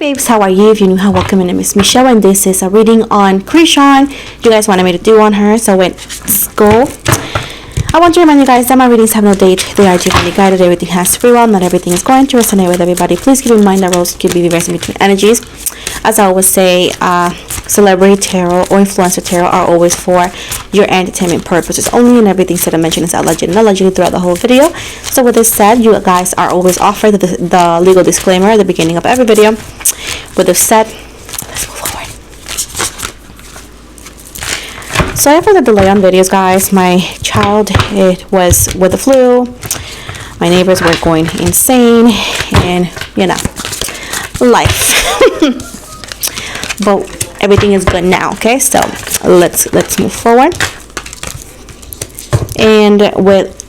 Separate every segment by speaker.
Speaker 1: Babes, how are you? If you're new, hi, welcome. My name is Michelle and this is a reading on Chrisean. You guys wanted me to do on her, so let's go. I want to remind you guys that my readings have no date. They are divinely guided. Everything has free will. Not everything is going to resonate with everybody. Please keep in mind that roles could be reversed in between energies. As I always say, celebrity tarot or influencer tarot are always for your entertainment purposes only, and everything said and mentioned is alleged and allegedly throughout the whole video. So with this said, you guys are always offered the legal disclaimer at the beginning of every video. With this said, let's move forward. Sorry for the delay on videos, guys. My child, it was with the flu. My neighbors were going insane, and you know, life. But everything is good now. Okay, so let's move forward. And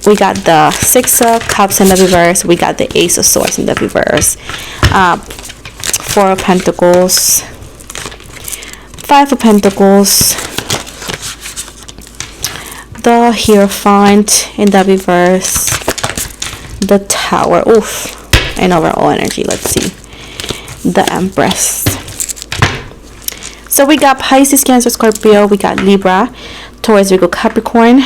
Speaker 1: we got the Six of Cups in the reverse. We got the Ace of Swords in the reverse. Four of Pentacles. Five of Pentacles. The Hierophant in the reverse. The Tower. Oof. And overall energy. Let's see. The Empress. So we got Pisces, Cancer, Scorpio. We got Libra, Taurus, Virgo, Capricorn.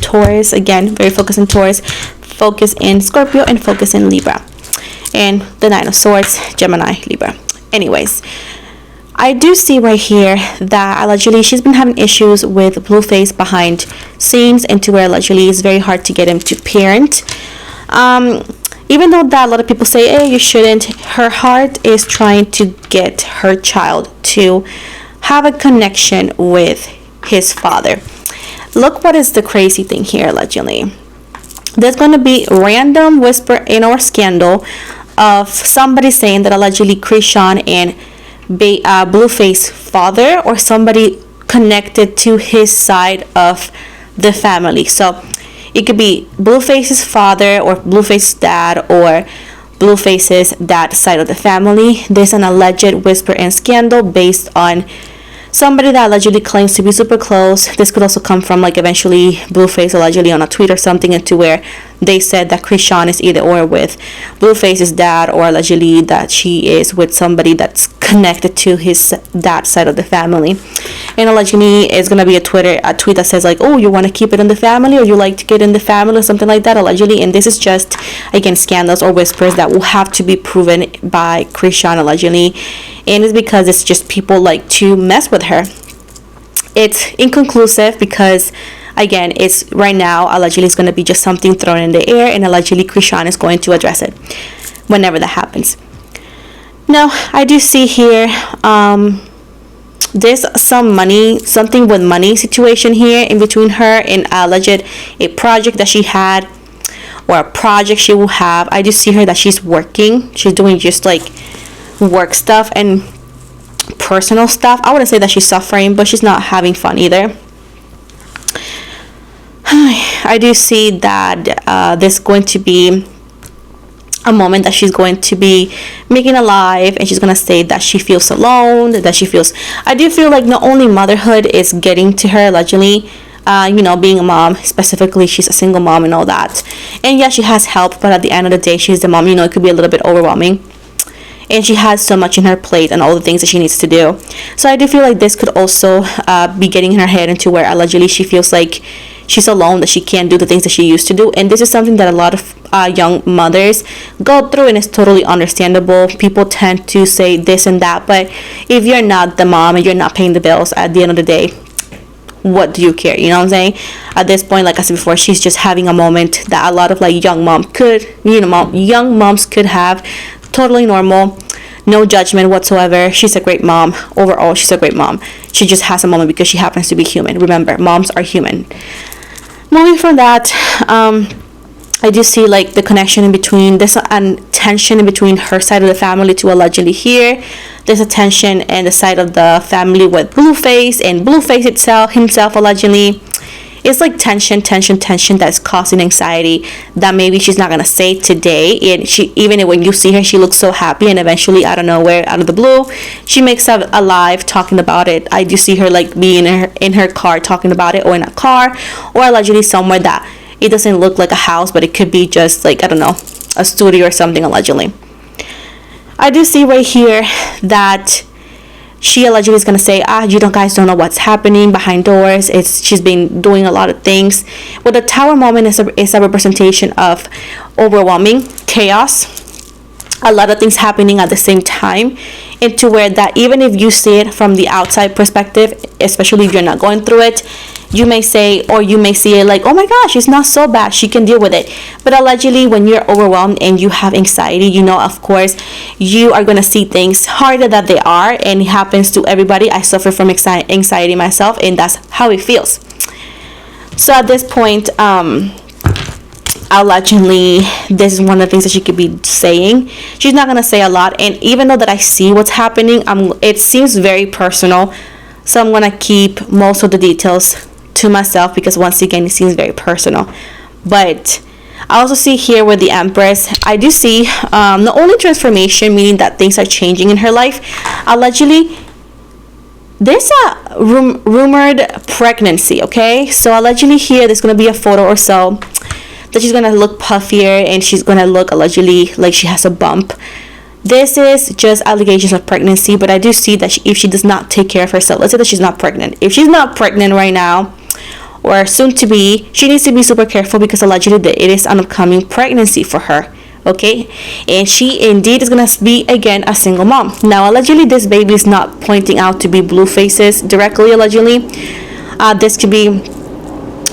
Speaker 1: Taurus, again, very focused in Taurus. Focus in Scorpio and focus in Libra. And the Nine of Swords, Gemini, Libra. Anyways, I do see right here that allegedly she's been having issues with Blueface behind scenes, and to where allegedly it's very hard to get him to parent. Even though that a lot of people say, hey, you shouldn't, her heart is trying to get her child to have a connection with his father. Look what is the crazy thing here, allegedly. There's going to be random whisper in or scandal of somebody saying that allegedly Chrisean and Blueface's father or somebody connected to his side of the family. So it could be Blueface's father or Blueface's dad or Blueface's dad's side of the family. There's an alleged whisper and scandal based on somebody that allegedly claims to be super close. This could also come from like eventually Blueface allegedly on a tweet or something, into where they said that Chrisean is either or with Blueface's dad, or allegedly that she is with somebody that's connected to his dad's side of the family. And allegedly it's gonna be a tweet that says like, oh, you want to keep it in the family, or you like to get in the family, or something like that, allegedly. And this is just, again, scandals or whispers that will have to be proven by Chrisean allegedly, and it's because it's just people like to mess with her. It's inconclusive because, again, it's right now allegedly it's going to be just something thrown in the air, and allegedly Chrisean is going to address it whenever that happens. Now I do see here there's something with money situation here in between her and alleged a project that she had, or a project she will have. I do see her that she's working. She's doing just like work stuff and personal stuff. I wouldn't say that she's suffering, but she's not having fun either. I do see that there's going to be a moment that she's going to be making a live, and she's going to say that she feels alone, that she feels, I do feel like not only motherhood is getting to her allegedly, you know, being a mom, specifically she's a single mom and all that, and yeah, she has help, but at the end of the day she's the mom, you know, it could be a little bit overwhelming, and she has so much in her plate and all the things that she needs to do. So I do feel like this could also be getting in her head into where allegedly she feels like she's alone, that she can't do the things that she used to do. And this is something that a lot of young mothers go through, and it's totally understandable. People tend to say this and that, but if you're not the mom and you're not paying the bills, at the end of the day, what do you care? You know what I'm saying? At this point, like I said before, she's just having a moment that a lot of like young moms could have. Totally normal, no judgment whatsoever. She's a great mom. Overall, she's a great mom. She just has a moment because she happens to be human. Remember, moms are human. Moving from that, I do see like the connection in between. There's a tension in between her side of the family to allegedly here. There's a tension in the side of the family with Blueface, and Blueface himself allegedly. It's like tension that's causing anxiety that maybe she's not gonna say today. And she, even when you see her, she looks so happy, and eventually out of nowhere, out of the blue, she makes up a live talking about it. I do see her like being in her car talking about it, or in a car, or allegedly somewhere that it doesn't look like a house, but it could be just like, I don't know, a studio or something allegedly. I do see right here that she allegedly is going to say, you guys don't know what's happening behind doors. She's been doing a lot of things. Well, the Tower moment is a representation of overwhelming chaos, a lot of things happening at the same time, into where that even if you see it from the outside perspective, especially if you're not going through it, you may say, or you may see it like, oh my gosh, it's not so bad, she can deal with it. But allegedly, when you're overwhelmed and you have anxiety, of course you are going to see things harder than they are, and it happens to everybody. I suffer from anxiety myself, and that's how it feels. So at this point, allegedly, this is one of the things that she could be saying. She's not going to say a lot, and even though that I see what's happening, it seems very personal, so I'm going to keep most of the details to myself, because once again, it seems very personal. But I also see here with the Empress, I do see not only transformation, meaning that things are changing in her life. Allegedly, there's a rumored pregnancy, okay? So allegedly here, there's going to be a photo or so that she's going to look puffier, and she's going to look allegedly like she has a bump. This is just allegations of pregnancy, but I do see that if she does not take care of herself, let's say that she's not pregnant. If she's not pregnant right now, or soon to be, she needs to be super careful, because allegedly it is an upcoming pregnancy for her, okay? And she indeed is going to be again a single mom. Now allegedly this baby is not pointing out to be blue faces directly. Allegedly this could be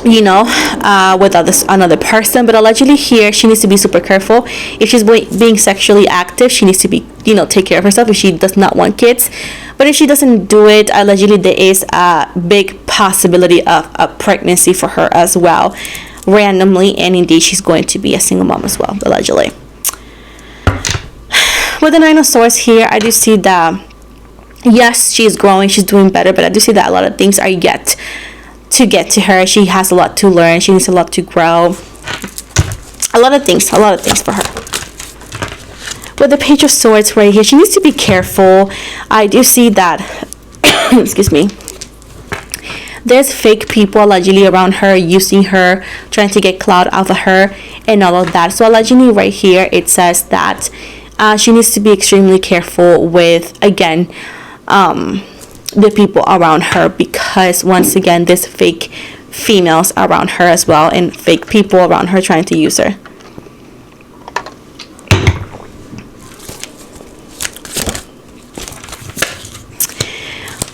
Speaker 1: with another person, but allegedly here she needs to be super careful. If she's being sexually active, she needs to be take care of herself if she does not want kids. But if she doesn't do it, allegedly there is a big possibility of a pregnancy for her as well, randomly, and indeed she's going to be a single mom as well, allegedly. With the Nine of Swords here, I do see that yes, she's growing, she's doing better, but I do see that a lot of things are yet to get to her. She has a lot to learn, she needs a lot to grow, a lot of things for her. With the Page of Swords right here, she needs to be careful. I do see that excuse me, there's fake people allegedly around her, using her, trying to get clout out of her and all of that. So allegedly right here it says that she needs to be extremely careful with, again, the people around her, because once again there's fake females around her as well, and fake people around her trying to use her.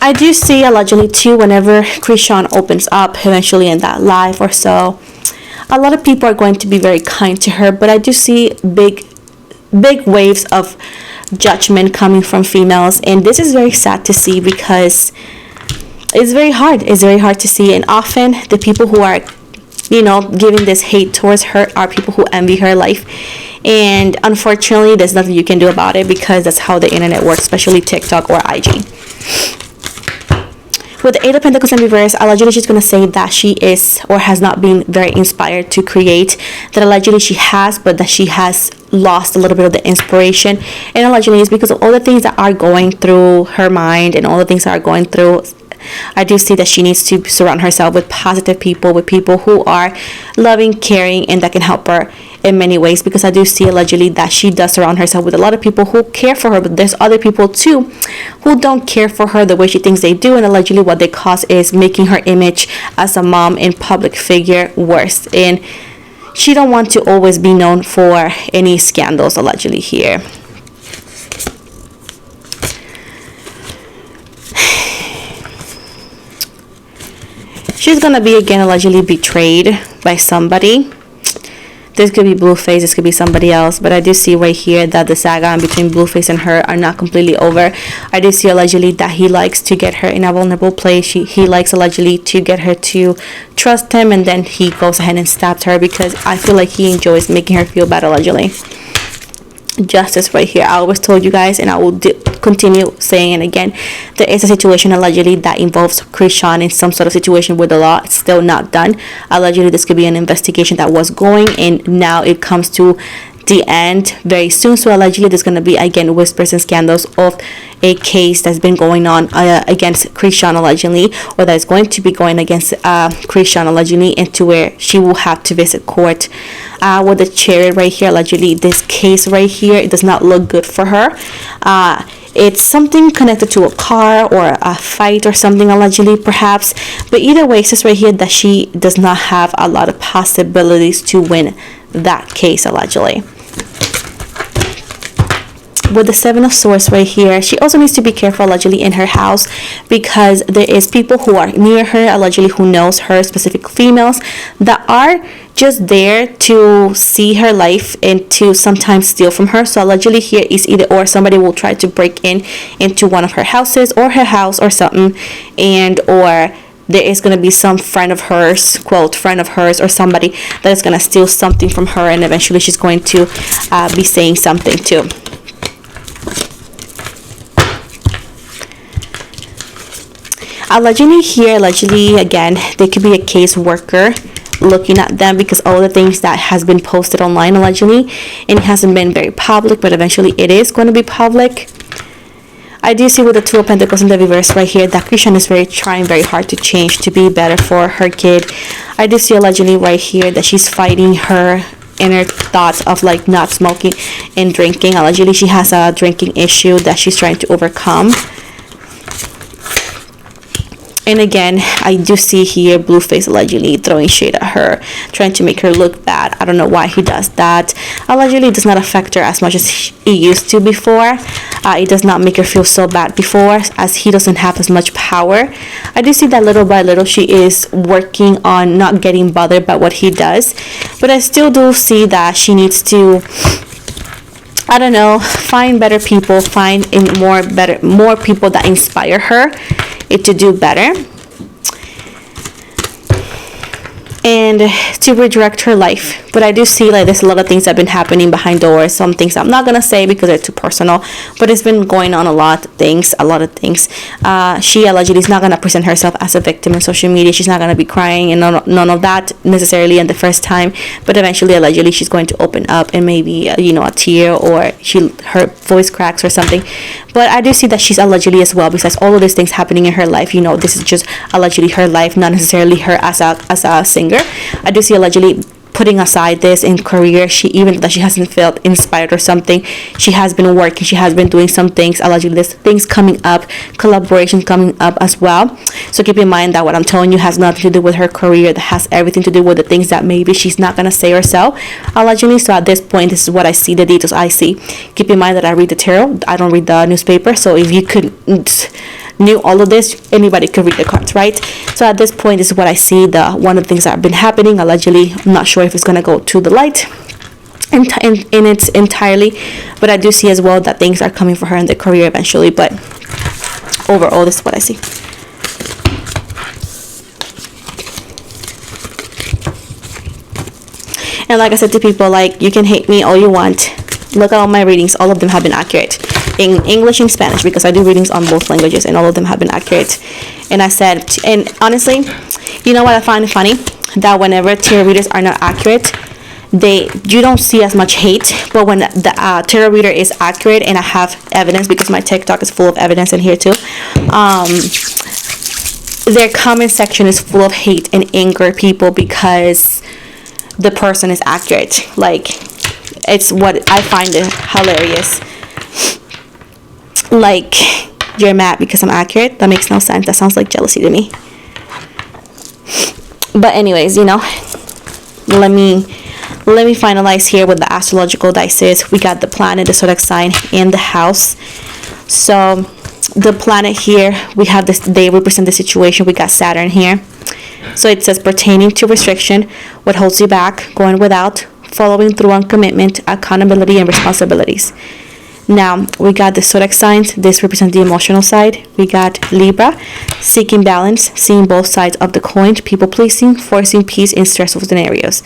Speaker 1: I do see allegedly too, whenever Chrisean opens up eventually in that live or so, a lot of people are going to be very kind to her, but I do see big waves of judgment coming from females, and this is very sad to see, because it's very hard to see. And often the people who are giving this hate towards her are people who envy her life, and unfortunately there's nothing you can do about it, because that's how the internet works, especially TikTok or IG. With the Eight of Pentacles in reverse, allegedly she's going to say that she is or has not been very inspired to create, that allegedly she has, but that she has lost a little bit of the inspiration, and allegedly it's because of all the things that are going through her mind and all the things that are going through. I do see that she needs to surround herself with positive people, with people who are loving, caring, and that can help her in many ways, because I do see allegedly that she does surround herself with a lot of people who care for her, but there's other people too who don't care for her the way she thinks they do, and allegedly what they cause is making her image as a mom and public figure worse, and she don't want to always be known for any scandals allegedly here. She's gonna be again allegedly betrayed by somebody. This could be Blueface, this could be somebody else, but I do see right here that the saga between Blueface and her are not completely over. I do see allegedly that he likes to get her in a vulnerable place. He likes allegedly to get her to trust him, and then he goes ahead and stabs her, because I feel like he enjoys making her feel bad allegedly. Justice right here. I always told you guys, and I will continue saying it again, there is a situation allegedly that involves Chrisean in some sort of situation with the law. It's still not done. Allegedly this could be an investigation that was going, and now it comes to the end very soon. So allegedly there's going to be again whispers and scandals of a case that's been going on against Chrisean allegedly, or that is going to be going against Chrisean allegedly, into where she will have to visit court with the Chariot right here. Allegedly this case right here, it does not look good for her. It's something connected to a car or a fight or something allegedly, perhaps. But either way, it says right here that she does not have a lot of possibilities to win that case allegedly. With the Seven of Swords right here, she also needs to be careful allegedly in her house, because there is people who are near her allegedly who knows her, specific females that are just there to see her life and to sometimes steal from her. So allegedly here is either or somebody will try to break into one of her houses or her house or something, and or there is going to be some friend of hers, quote friend of hers, or somebody that is going to steal something from her, and eventually she's going to be saying something too. Allegedly here, allegedly again, there could be a case worker looking at them, because all the things that has been posted online allegedly, and it hasn't been very public, but eventually it is going to be public. I do see with the Two of Pentacles in the reverse right here that Chrisean is trying very hard to change, to be better for her kid. I do see allegedly right here that she's fighting her inner thoughts of like not smoking and drinking. Allegedly she has a drinking issue that she's trying to overcome. And again, I do see here Blueface allegedly throwing shade at her, trying to make her look bad. I don't know why he does that. Allegedly it does not affect her as much as it used to before. It does not make her feel so bad before, as he doesn't have as much power. I do see that little by little she is working on not getting bothered by what he does. But I still do see that she needs to, I don't know, find better people, find more people that inspire her to do better, and to redirect her life. But I do see like there's a lot of things that have been happening behind doors, some things I'm not gonna say because they're too personal, but it's been going on a lot of things. She allegedly is not gonna present herself as a victim in social media. She's not gonna be crying and none of that necessarily in the first time, but eventually allegedly she's going to open up, and maybe a tear, or her voice cracks or something. But I do see that she's allegedly as well, besides all of these things happening in her life, this is just allegedly her life, not necessarily her as a singer. I do see allegedly putting aside this in career, even that she hasn't felt inspired or something, she has been working, she has been doing some things. Allegedly there's things coming up, collaborations coming up as well. So keep in mind that what I'm telling you has nothing to do with her career, that has everything to do with the things that maybe she's not gonna say herself allegedly. So at this point, this is what I see, the details I see. Keep in mind that I read the tarot, I don't read the newspaper. So if you knew all of this, anybody could read the cards, right? So at this point, this is what I see, one of the things that have been happening allegedly. I'm not sure if it's going to go to the light in its entirely, but I do see as well that things are coming for her in the career eventually. But overall, this is what I see. And like I said to people, like, you can hate me all you want. Look at all my readings, all of them have been accurate in English and Spanish, because I do readings on both languages, and all of them have been accurate. And I said, and honestly, you know what I find funny? That whenever tarot readers are not accurate, you don't see as much hate. But when the tarot reader is accurate, and I have evidence, because my TikTok is full of evidence in here too, their comment section is full of hate and anger people because the person is accurate. Like, it's what I find hilarious. Like, you're mad because I'm accurate? That makes no sense. That sounds like jealousy to me. But anyways, let me finalize here with the astrological dices. We got the planet, the zodiac sign, and the house. So the planet here, we have this, they represent the situation. We got Saturn here. So it says pertaining to restriction, what holds you back, going without, following through on commitment, accountability, and responsibilities. Now we got the zodiac signs. This represents the emotional side. We got Libra, seeking balance, seeing both sides of the coin, people pleasing, forcing peace in stressful scenarios,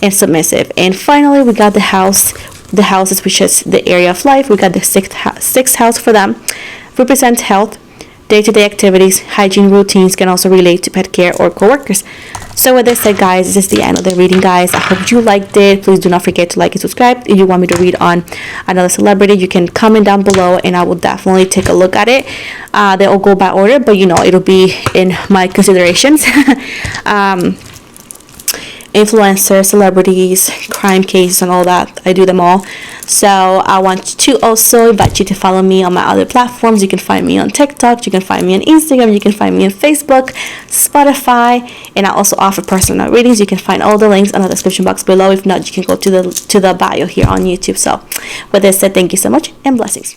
Speaker 1: and submissive. And finally, we got the house. The houses, which is the area of life. We got the sixth house for them, represents health, day-to-day activities, hygiene routines can also relate to pet care or co-workers. So with this said, guys, this is the end of the reading, guys. I hope you liked it. Please do not forget to like and subscribe. If you want me to read on another celebrity, you can comment down below and I will definitely take a look at it. They all go by order, but you know, it'll be in my considerations. Influencers, celebrities, crime cases, and all that. I do them all. So I want to also invite you to follow me on my other platforms. You can find me on TikTok, you can find me on Instagram, you can find me on Facebook, Spotify, and I also offer personal readings. You can find all the links in the description box below. If not, you can go to the bio here on YouTube. So with this said, thank you so much and blessings.